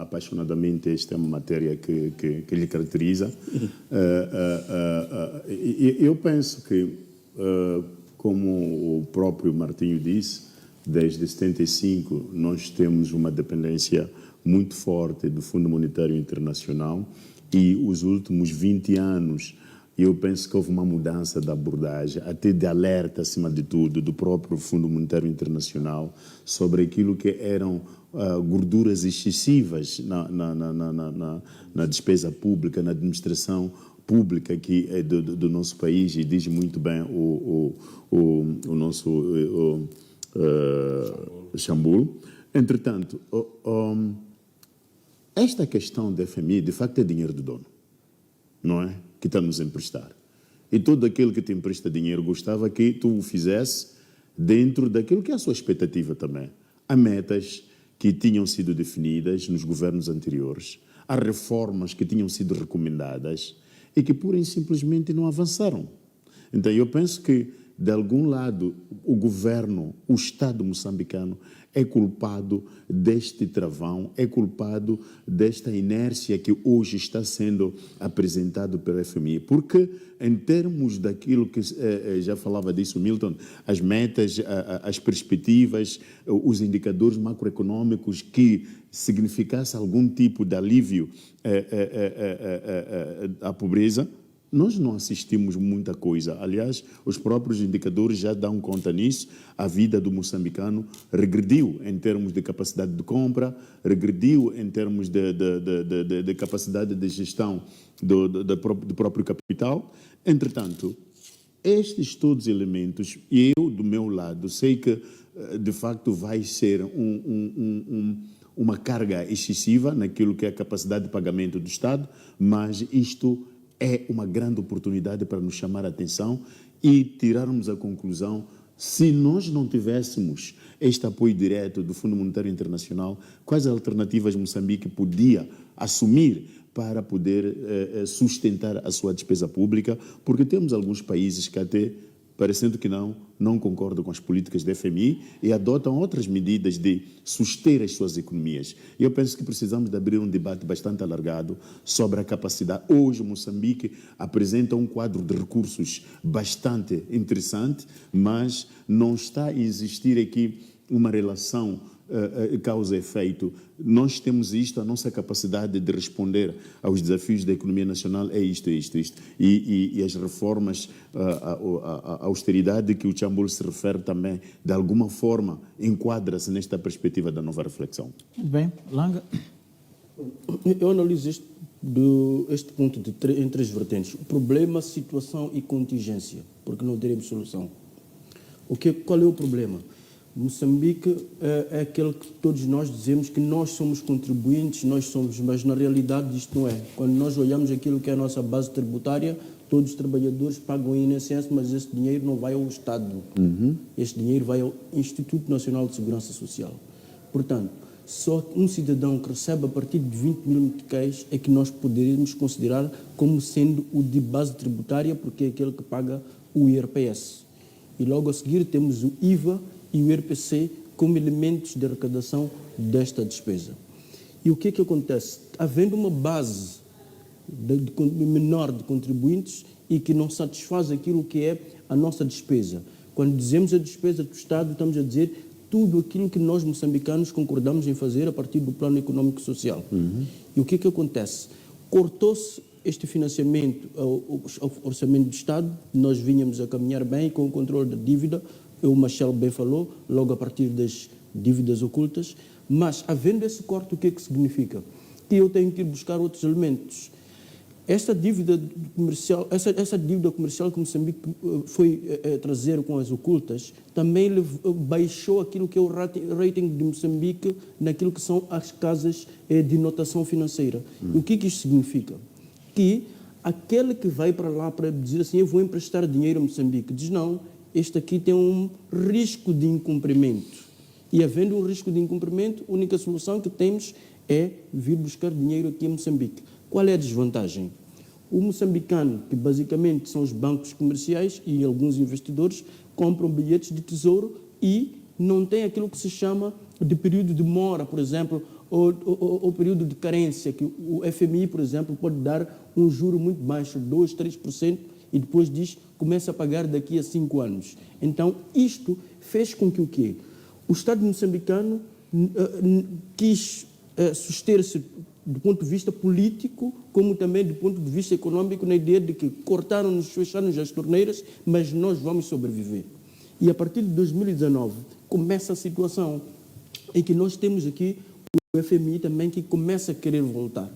apaixonadamente, esta é uma matéria que lhe caracteriza. Eu penso que, como o próprio Martinho disse, desde 75 nós temos uma dependência muito forte do Fundo Monetário Internacional e os últimos 20 anos eu penso que houve uma mudança da abordagem, até de alerta, acima de tudo, do próprio Fundo Monetário Internacional sobre aquilo que eram gorduras excessivas na despesa pública, na administração pública aqui do nosso país, e diz muito bem o nosso Chambul. Entretanto, esta questão da FMI, de facto, é dinheiro do dono, não é? Que está nos a emprestar. E todo aquele que te empresta dinheiro gostava que tu o fizesse dentro daquilo que é a sua expectativa também. Há metas que tinham sido definidas nos governos anteriores, há reformas que tinham sido recomendadas e que pura e simplesmente não avançaram. Então eu penso que, de algum lado, o governo, o Estado moçambicano é culpado deste travão, é culpado desta inércia que hoje está sendo apresentado pela FMI. Porque, em termos daquilo que já falava disso Milton, as metas, as perspectivas, os indicadores macroeconômicos que significasse algum tipo de alívio à pobreza, nós não assistimos muita coisa. Aliás, os próprios indicadores já dão conta nisso. A vida do moçambicano regrediu em termos de capacidade de compra, regrediu em termos de capacidade de gestão do próprio capital. Entretanto, estes todos elementos, e eu, do meu lado, sei que, de facto, vai ser uma carga excessiva naquilo que é a capacidade de pagamento do Estado, mas isto é uma grande oportunidade para nos chamar a atenção e tirarmos a conclusão: se nós não tivéssemos este apoio direto do Fundo Monetário Internacional, quais alternativas Moçambique podia assumir para poder sustentar a sua despesa pública? Porque temos alguns países que, até parecendo que não concordam com as políticas da FMI e adotam outras medidas de suster as suas economias. Eu penso que precisamos de abrir um debate bastante alargado sobre a capacidade. Hoje, Moçambique apresenta um quadro de recursos bastante interessante, mas não está a existir aqui uma relação causa e efeito. Nós temos isto, a nossa capacidade de responder aos desafios da economia nacional é isto. E as reformas, a austeridade que o Chambul se refere também, de alguma forma, enquadra-se nesta perspectiva da nova reflexão. Bem, Langa. Eu analiso este ponto em três vertentes: o problema, situação e contingência, porque não teremos solução. Qual é o problema? Moçambique é aquele que todos nós dizemos que nós somos contribuintes, mas na realidade isto não é. Quando nós olhamos aquilo que é a nossa base tributária, todos os trabalhadores pagam INSS, mas esse dinheiro não vai ao Estado. Este dinheiro vai ao Instituto Nacional de Segurança Social. Portanto, só um cidadão que recebe a partir de 20 mil meticais é que nós poderíamos considerar como sendo o de base tributária, porque é aquele que paga o IRPS. E logo a seguir temos o IVA e o IRPC como elementos de arrecadação desta despesa. E o que é que acontece? Havendo uma base menor de contribuintes e que não satisfaz aquilo que é a nossa despesa. Quando dizemos a despesa do Estado, estamos a dizer tudo aquilo que nós, moçambicanos, concordamos em fazer a partir do plano econômico e social. E o que é que acontece? Cortou-se este financiamento ao orçamento do Estado, nós vínhamos a caminhar bem com o controle da dívida, o Machel bem falou, logo a partir das dívidas ocultas, mas havendo esse corte, o que é que significa? Que eu tenho que ir buscar outros elementos. Esta dívida comercial, essa dívida comercial que Moçambique foi trazer com as ocultas, também baixou aquilo que é o rating de Moçambique naquilo que são as casas de notação financeira. E o que isto significa? Que aquele que vai para lá para dizer assim, eu vou emprestar dinheiro a Moçambique, diz não, este aqui tem um risco de incumprimento. E havendo um risco de incumprimento, a única solução que temos é vir buscar dinheiro aqui em Moçambique. Qual é a desvantagem? O moçambicano, que basicamente são os bancos comerciais e alguns investidores, compram bilhetes de tesouro e não tem aquilo que se chama de período de mora, por exemplo, ou período de carência, que o FMI, por exemplo, pode dar um juro muito baixo, 2%, 3%, e depois diz começa a pagar daqui a 5 anos. Então, isto fez com que o quê? O Estado moçambicano quis suster-se do ponto de vista político, como também do ponto de vista econômico, na ideia de que cortaram-nos, fecharam-nos as torneiras, mas nós vamos sobreviver. E a partir de 2019 começa a situação em que nós temos aqui o FMI também que começa a querer voltar.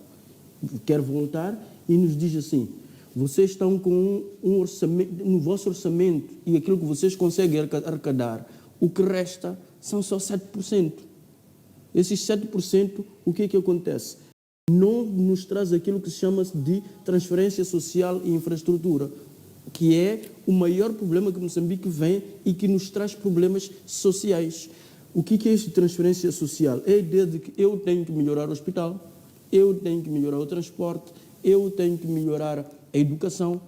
Quer voltar e nos diz assim: vocês estão com um orçamento, no vosso orçamento e aquilo que vocês conseguem arrecadar, o que resta são só 7%. Esses 7%, o que é que acontece? Não nos traz aquilo que se chama de transferência social e infraestrutura, que é o maior problema que Moçambique vem e que nos traz problemas sociais. O que é isso de transferência social? É a ideia de que eu tenho que melhorar o hospital, eu tenho que melhorar o transporte, eu tenho que melhorar a educação,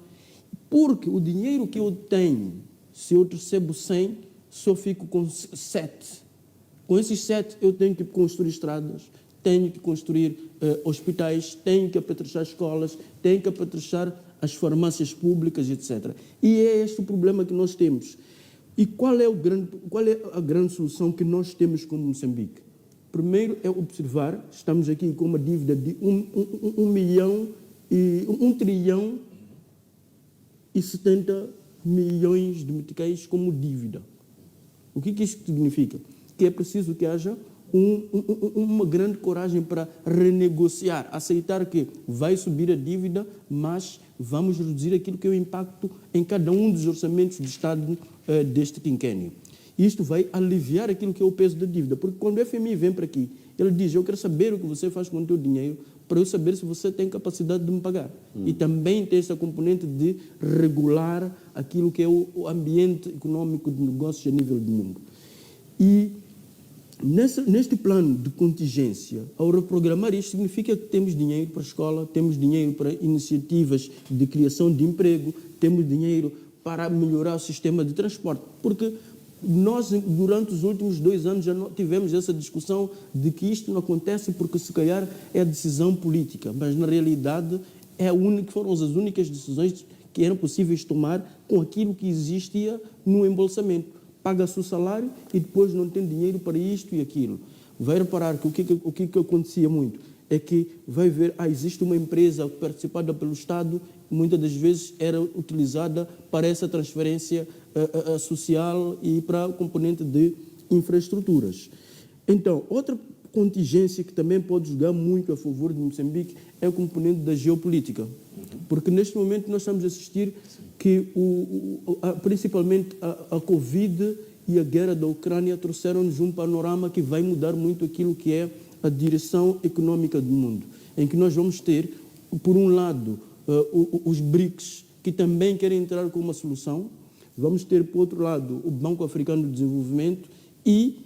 porque o dinheiro que eu tenho, se eu recebo 100, só fico com 7. Com esses 7 eu tenho que construir estradas, tenho que construir hospitais, tenho que apetrechar escolas, tenho que apetrechar as farmácias públicas, etc. E é este o problema que nós temos. E qual é a grande solução que nós temos como Moçambique? Primeiro é observar, estamos aqui com uma dívida de 1 trilhão e 70 milhões de meticais como dívida. O que isso significa? Que é preciso que haja uma grande coragem para renegociar, aceitar que vai subir a dívida, mas vamos reduzir aquilo que é o impacto em cada um dos orçamentos do Estado deste quinquênio. Isto vai aliviar aquilo que é o peso da dívida, porque quando o FMI vem para aqui, ele diz: eu quero saber o que você faz com o teu dinheiro para eu saber se você tem capacidade de me pagar. E também tem essa componente de regular aquilo que é o ambiente econômico de negócios a nível do mundo. E neste plano de contingência, ao reprogramar isto, significa que temos dinheiro para a escola, temos dinheiro para iniciativas de criação de emprego, temos dinheiro para melhorar o sistema de transporte, porque nós, durante os últimos 2 anos, já tivemos essa discussão de que isto não acontece porque, se calhar, é decisão política, mas, na realidade, foram as únicas decisões que eram possíveis tomar com aquilo que existia no embolsamento. Paga-se o salário e depois não tem dinheiro para isto e aquilo. Vai reparar que o que acontecia muito é que vai ver, existe uma empresa participada pelo Estado, muitas das vezes era utilizada para essa transferência social e para o componente de infraestruturas. Então, outra contingência que também pode jogar muito a favor de Moçambique é o componente da geopolítica. Porque neste momento nós estamos a assistir que principalmente a Covid e a guerra da Ucrânia trouxeram-nos um panorama que vai mudar muito aquilo que é a direção econômica do mundo, em que nós vamos ter, por um lado, os BRICS, que também querem entrar com uma solução, vamos ter, por outro lado, o Banco Africano de Desenvolvimento e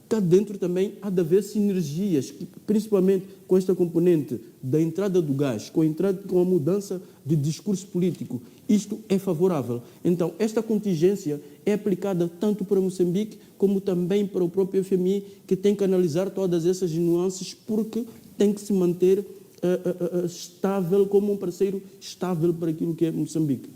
cá dentro também há de haver sinergias, principalmente com esta componente da entrada do gás, com a mudança de discurso político. Isto é favorável. Então, esta contingência é aplicada tanto para Moçambique como também para o próprio FMI, que tem que analisar todas essas nuances, porque tem que se manter estável como um parceiro estável para aquilo que é Moçambique.